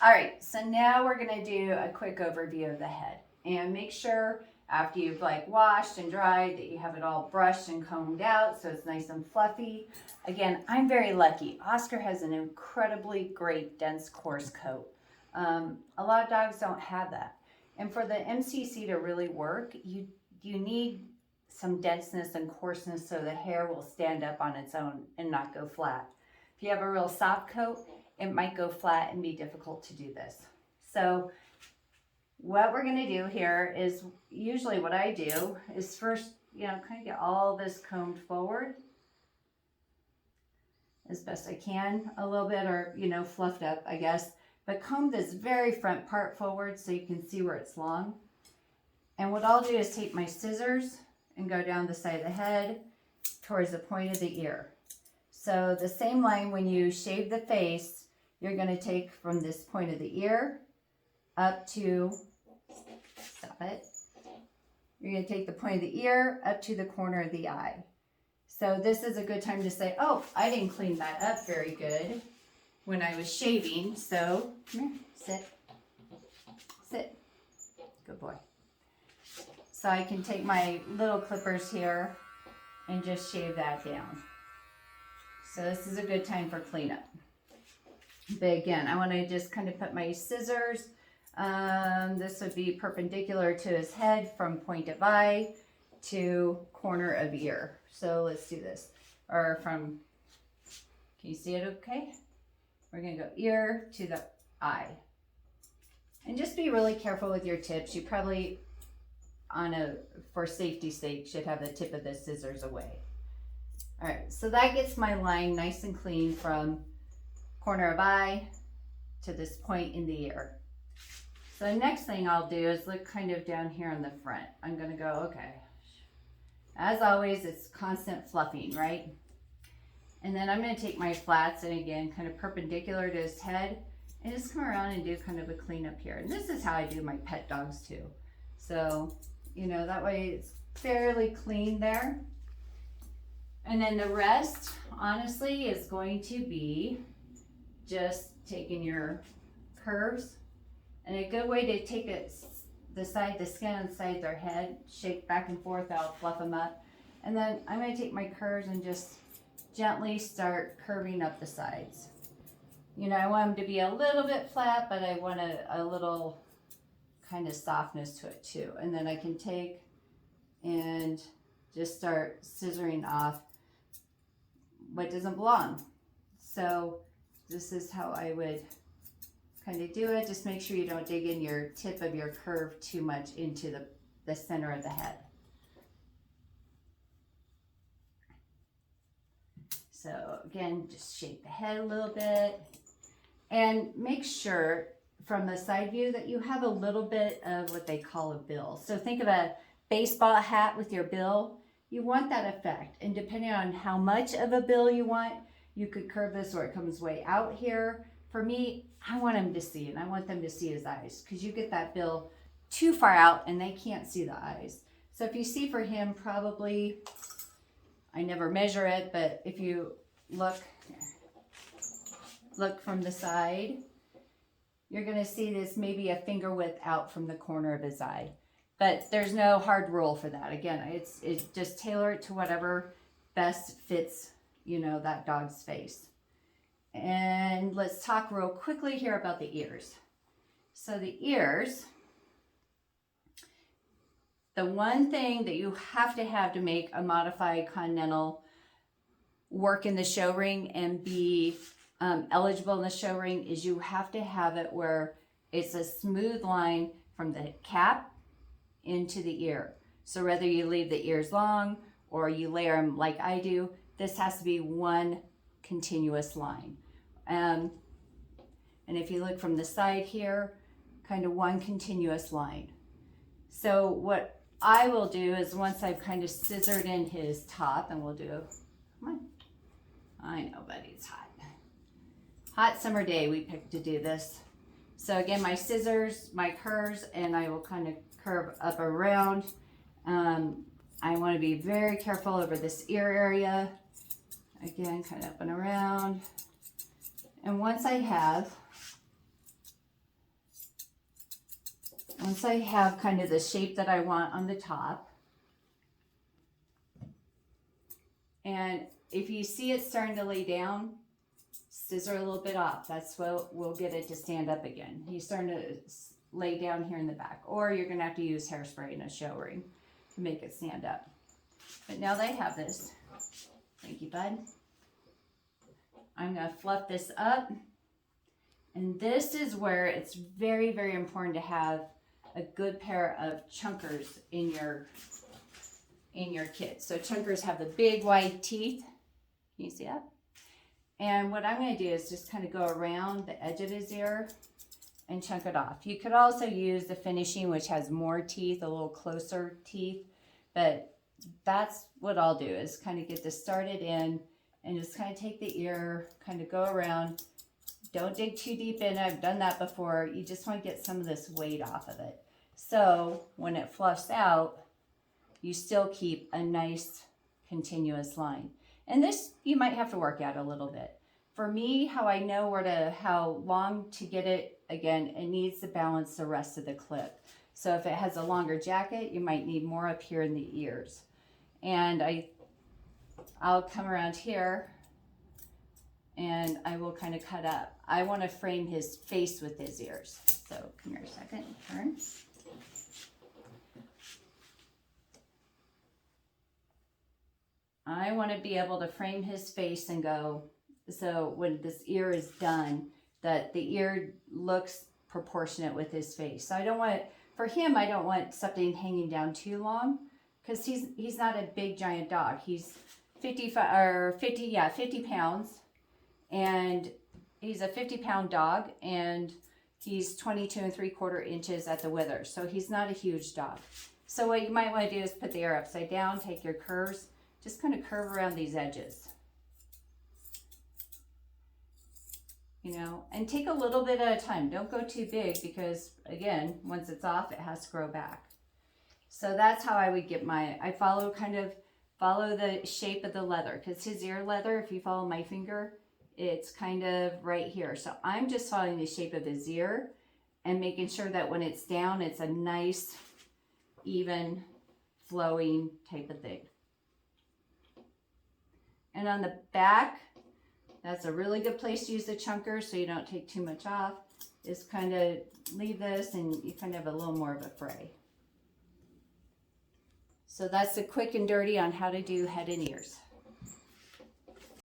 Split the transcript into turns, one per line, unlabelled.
All right, so now we're gonna do a quick overview of the head, and make sure after you've like washed and dried that you have it all brushed and combed out so it's nice and fluffy. Again, I'm very lucky. Oscar has an incredibly great dense coarse coat. A lot of dogs don't have that. And for the MCC to really work, you need some denseness and coarseness so the hair will stand up on its own and not go flat. If you have a real soft coat, it might go flat and be difficult to do this. So what we're gonna do here is, usually what I do is first, kind of get all this combed forward as best I can a little bit, or, fluffed up, I guess. But comb this very front part forward so you can see where it's long. And what I'll do is take my scissors and go down the side of the head towards the point of the ear. So the same line when you shave the face, you're going to take from this point of the ear up to, stop it, you're going to take the point of the ear up to the corner of the eye. So this is a good time to say, oh, I didn't clean that up very good when I was shaving. So come here, sit, good boy. So I can take my little clippers here and just shave that down. So this is a good time for cleanup. But again, I want to just kind of put my scissors. This would be perpendicular to his head from point of eye to corner of ear. So let's do this. Or from, can you see it okay? We're going to go ear to the eye. And just be really careful with your tips. You probably, for safety's sake, should have the tip of the scissors away. All right, so that gets my line nice and clean from corner of eye to this point in the ear. So the next thing I'll do is look kind of down here on the front. I'm gonna go, okay. As always, it's constant fluffing, right? And then I'm gonna take my flats and again, kind of perpendicular to his head and just come around and do kind of a cleanup here. And this is how I do my pet dogs too. So, that way it's fairly clean there. And then the rest, honestly, is going to be just taking your curves. And a good way to take it, the skin on the side of their head, shake back and forth, that'll fluff them up. And then I'm going to take my curves and just gently start curving up the sides. I want them to be a little bit flat, but I want a little kind of softness to it too. And then I can take and just start scissoring off what doesn't belong. So this is how I would kind of do it. Just make sure you don't dig in your tip of your curve too much into the center of the head. So again, just shake the head a little bit and make sure from the side view that you have a little bit of what they call a bill. So think of a baseball hat with your bill. You want that effect, and depending on how much of a bill you want, you could curve this where it comes way out here. For me, I want them to see, and I want them to see his eyes, because you get that bill too far out and they can't see the eyes. So if you see for him, probably, I never measure it, but if you look from the side, you're gonna see this maybe a finger width out from the corner of his eye. But there's no hard rule for that. Again, it's just tailor it to whatever best fits, that dog's face. And let's talk real quickly here about the ears. So the ears, the one thing that you have to make a modified continental work in the show ring and be eligible in the show ring is you have to have it where it's a smooth line from the cap into the ear. So whether you leave the ears long or you layer them like I do, this has to be one continuous line. And if you look from the side here, kind of one continuous line. So what I will do is once I've kind of scissored in his top, and we'll do, come on, I know, buddy, it's hot. Hot summer day we picked to do this. So again, my scissors, my curves, and I will kind of curve up around. I want to be very careful over this ear area. Again, kind of up and around. And once I have once I have kind of the shape that I want on the top, and if you see it starting to lay down, scissor a little bit off. That's what will get it to stand up again. He's starting to lay down here in the back, or you're gonna have to use hairspray and a show ring to make it stand up. But now that I have this, thank you, bud. I'm gonna fluff this up. And this is where it's very, very important to have a good pair of chunkers in your kit. So chunkers have the big wide teeth. Can you see that? And what I'm going to do is just kind of go around the edge of his ear and chunk it off. You could also use the finishing, which has more teeth, a little closer teeth, but that's what I'll do, is kind of get this started in and just kind of take the ear, kind of go around. Don't dig too deep in. I've done that before. You just want to get some of this weight off of it. So when it fluffs out, you still keep a nice continuous line. And this you might have to work out a little bit. For me, how I know how long to get it, again, it needs to balance the rest of the clip. So if it has a longer jacket, you might need more up here in the ears. And I'll come around here and I will kind of cut up. I want to frame his face with his ears. So come here a second, turn. I want to be able to frame his face and go, so when this ear is done, that the ear looks proportionate with his face. So I don't want, for him, I don't want something hanging down too long, because he's not a big giant dog. He's 50 pounds, and he's a 50-pound dog, and he's 22 3/4 inches at the wither. So he's not a huge dog. So what you might want to do is put the ear upside down, take your curves, just kind of curve around these edges, you know, and take a little bit at a time. Don't go too big, because again, once it's off, it has to grow back. So that's how I would get I follow the shape of the leather, because his ear leather, if you follow my finger, it's kind of right here. So I'm just following the shape of his ear and making sure that when it's down, it's a nice, even, flowing type of thing. And on the back, that's a really good place to use the chunker so you don't take too much off. Is kind of leave this and you kind of have a little more of a fray. So that's the quick and dirty on how to do head and ears.